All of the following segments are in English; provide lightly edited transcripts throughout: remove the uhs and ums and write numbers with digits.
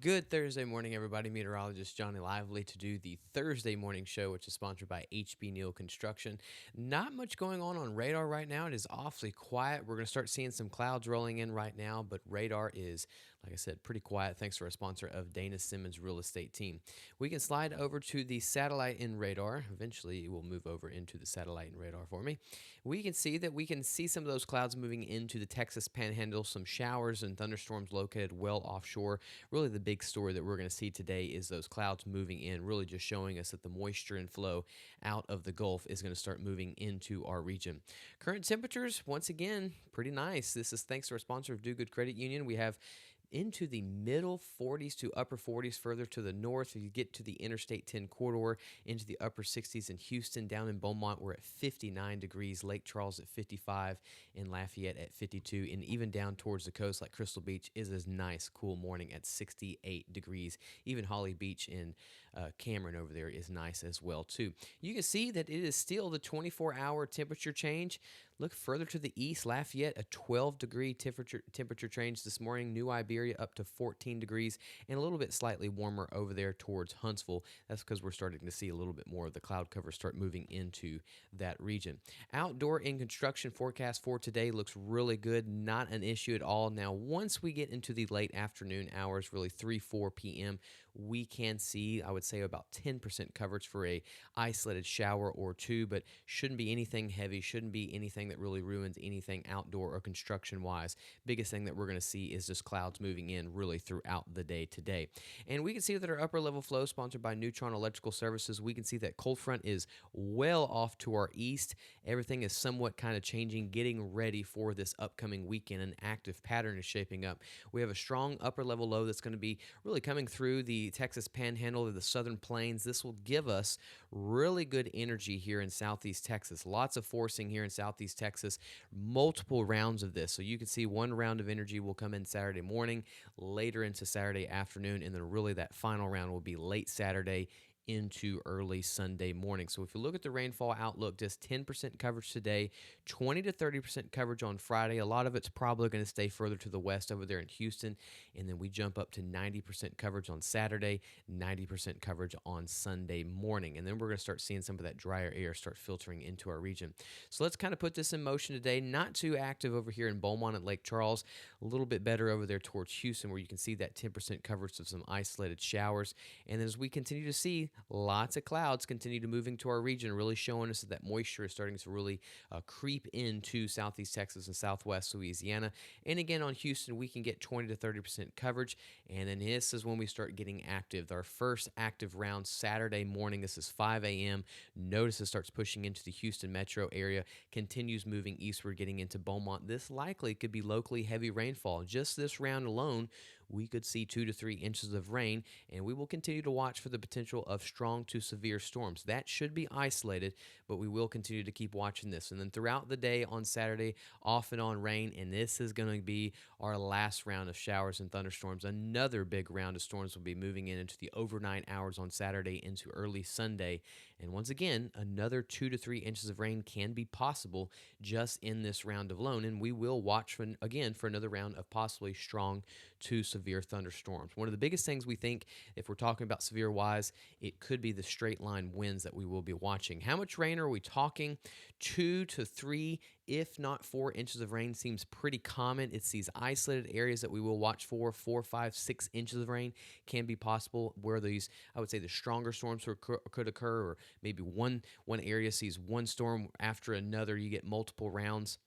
Good Thursday morning, everybody. Meteorologist Johnny Lively to do the Thursday morning show, which is sponsored by HB Neal Construction. Not much going on radar right now. It is awfully quiet. We're going to start seeing some clouds rolling in right now, but radar is, like I said, pretty quiet thanks to our sponsor of Dana Simmons Real Estate Team. We can slide over to the satellite in radar. Eventually, it will move over into the satellite in radar for me. We can see some of those clouds moving into the Texas Panhandle, some showers and thunderstorms located well offshore. Really, the big story that we're going to see today is those clouds moving in, really just showing us that the moisture and flow out of the Gulf is going to start moving into our region. Current temperatures, once again, pretty nice. This is thanks to our sponsor of Do Good Credit Union. We have into the middle 40s to upper 40s further to the north. If you get to the Interstate 10 corridor, into the upper 60s in Houston. Down in Beaumont, we're at 59 degrees. Lake Charles at 55, and Lafayette at 52. And even down towards the coast, like Crystal Beach, is a nice, cool morning at 68 degrees. Even Holly Beach in Cameron over there is nice as well, too. You can see that it is still the 24-hour temperature change. Look further to the east, Lafayette, a 12-degree temperature change this morning. New Iberia up to 14 degrees, and a little bit slightly warmer over there towards Huntsville. That's because we're starting to see a little bit more of the cloud cover start moving into that region. Outdoor and construction forecast for today looks really good. Not an issue at all. Now, once we get into the late afternoon hours, really 3-4 p.m., we can see, I would say, about 10% coverage for a isolated shower or two, but shouldn't be anything heavy, shouldn't be anything that really ruins anything outdoor or construction wise. Biggest thing that we're going to see is just clouds moving in really throughout the day today. And we can see that our upper level flow, sponsored by Neutron Electrical Services, we can see that cold front is well off to our east. Everything is somewhat kind of changing, getting ready for this upcoming weekend. An active pattern is shaping up. We have a strong upper level low that's going to be really coming through the Texas Panhandle to the southern plains. This will give us really good energy here in southeast Texas. Lots of forcing here in southeast Texas, multiple rounds of this. So you can see one round of energy will come in Saturday morning, later into Saturday afternoon, and then really that final round will be late Saturday into early Sunday morning. So if you look at the rainfall outlook, just 10% coverage today, 20 to 30% coverage on Friday. A lot of it's probably going to stay further to the west over there in Houston. And then we jump up to 90% coverage on Saturday, 90% coverage on Sunday morning. And then we're going to start seeing some of that drier air start filtering into our region. So let's kind of put this in motion today. Not too active over here in Beaumont and Lake Charles, a little bit better over there towards Houston, where you can see that 10% coverage of some isolated showers. And as we continue to see lots of clouds continue to move into our region, really showing us that moisture is starting to really creep into southeast Texas and southwest Louisiana. And again, on Houston, we can get 20 to 30% coverage. And then this is when we start getting active. Our first active round Saturday morning. This is 5 a.m. Notice it starts pushing into the Houston metro area, continues moving eastward, getting into Beaumont. This likely could be locally heavy rainfall. Just this round alone, we could see 2 to 3 inches of rain, and we will continue to watch for the potential of strong to severe storms. That should be isolated, but we will continue to keep watching this. And then throughout the day on Saturday, off and on rain, and this is going to be our last round of showers and thunderstorms. Another big round of storms will be moving in into the overnight hours on Saturday into early Sunday. And once again, another 2 to 3 inches of rain can be possible just in this round alone. And we will watch for another round of possibly strong to severe thunderstorms. One of the biggest things we think, if we're talking about severe wise, it could be the straight line winds that we will be watching. How much rain are we talking? 2 to 3, if not 4 inches of rain seems pretty common. It's these isolated areas that we will watch for. 4, 5, 6 inches of rain can be possible where these, I would say, the stronger storms could occur, or maybe one area sees one storm after another. You get multiple rounds.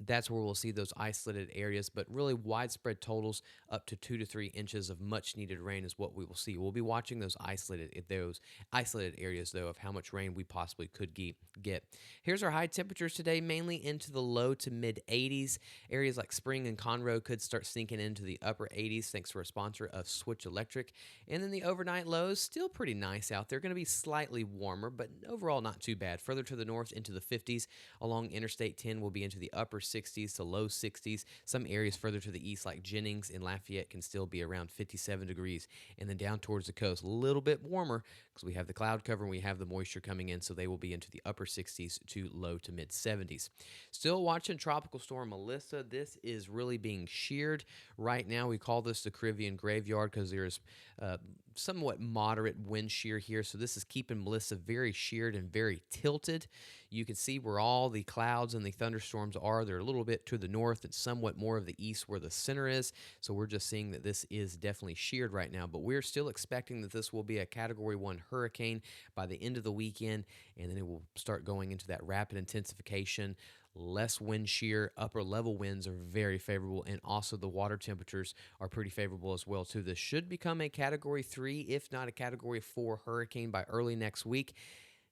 That's where we'll see those isolated areas, but really widespread totals up to 2 to 3 inches of much needed rain is what we will see. We'll be watching those isolated areas, though, of how much rain we possibly could get. Here's our high temperatures today, mainly into the low to mid 80s. Areas like Spring and Conroe could start sinking into the upper 80s, thanks to our sponsor of Switch Electric. And then the overnight lows, still pretty nice out there. Going to be slightly warmer, but overall not too bad. Further to the north into the 50s. Along Interstate 10 will be into the upper 60s to low 60s. Some areas further to the east, like Jennings and Lafayette, can still be around 57 degrees. And then down towards the coast, a little bit warmer because we have the cloud cover and we have the moisture coming in, so they will be into the upper 60s to low to mid 70s. Still watching Tropical Storm Melissa. This is really being sheared right now. We call this the Caribbean graveyard because there's somewhat moderate wind shear here. So this is keeping Melissa very sheared and very tilted. You can see where all the clouds and the thunderstorms are. They're a little bit to the north and somewhat more of the east where the center is. So we're just seeing that this is definitely sheared right now. But we're still expecting that this will be a Category 1 hurricane by the end of the weekend. And then it will start going into that rapid intensification. Less wind shear, upper level winds are very favorable, and also the water temperatures are pretty favorable as well too. This should become a Category 3, if not a Category 4 hurricane by early next week.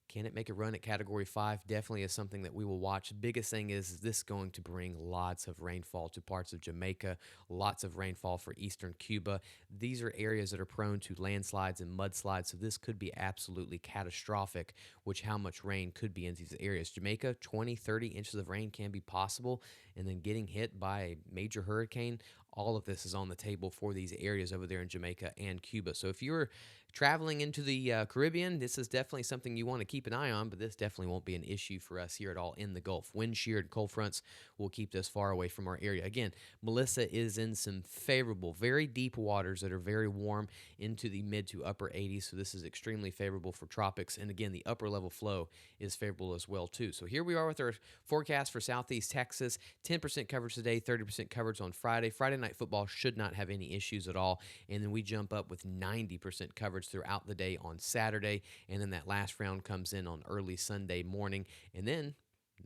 Can it make a run at Category 5? Definitely is something that we will watch. Biggest thing is this going to bring lots of rainfall to parts of Jamaica, lots of rainfall for eastern Cuba. These are areas that are prone to landslides and mudslides, so this could be absolutely catastrophic, which how much rain could be in these areas. Jamaica, 20, 30 inches of rain can be possible, and then getting hit by a major hurricane, all of this is on the table for these areas over there in Jamaica and Cuba. So if you're traveling into the Caribbean, this is definitely something you want to keep an eye on, but this definitely won't be an issue for us here at all in the Gulf. Wind sheared cold fronts will keep this far away from our area. Again, Melissa is in some favorable, very deep waters that are very warm into the mid to upper 80s, so this is extremely favorable for tropics. And again, the upper level flow is favorable as well too. So here we are with our forecast for Southeast Texas. 10% coverage today, 30% coverage on Friday. Friday night football should not have any issues at all. And then we jump up with 90% coverage throughout the day on Saturday. And then that last round comes in on early Sunday morning. And then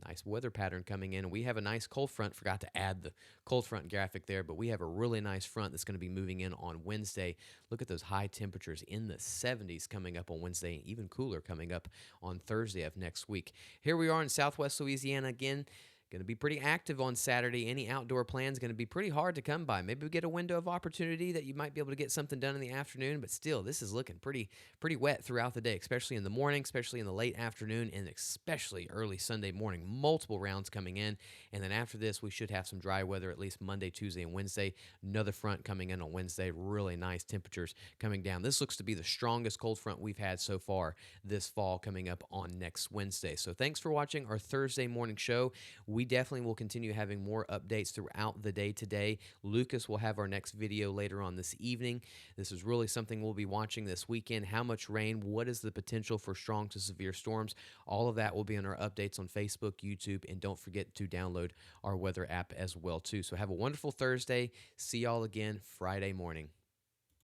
nice weather pattern coming in. We have a nice cold front. Forgot to add the cold front graphic there, but we have a really nice front that's going to be moving in on Wednesday. Look at those high temperatures in the 70s coming up on Wednesday, and even cooler coming up on Thursday of next week. Here we are in Southwest Louisiana again. Going to be pretty active on Saturday. Any outdoor plans going to be pretty hard to come by. Maybe we get a window of opportunity that you might be able to get something done in the afternoon, but still, this is looking pretty wet throughout the day, especially in the morning, especially in the late afternoon, and especially early Sunday morning. Multiple rounds coming in, and then after this, we should have some dry weather at least Monday, Tuesday, and Wednesday. Another front coming in on Wednesday. Really nice temperatures coming down. This looks to be the strongest cold front we've had so far this fall coming up on next Wednesday. So thanks for watching our Thursday morning show. We definitely will continue having more updates throughout the day today. Lucas will have our next video later on this evening. This is really something we'll be watching this weekend. How much rain? What is the potential for strong to severe storms? All of that will be in our updates on Facebook, YouTube, and don't forget to download our weather app as well too. So have a wonderful Thursday. See y'all again Friday morning.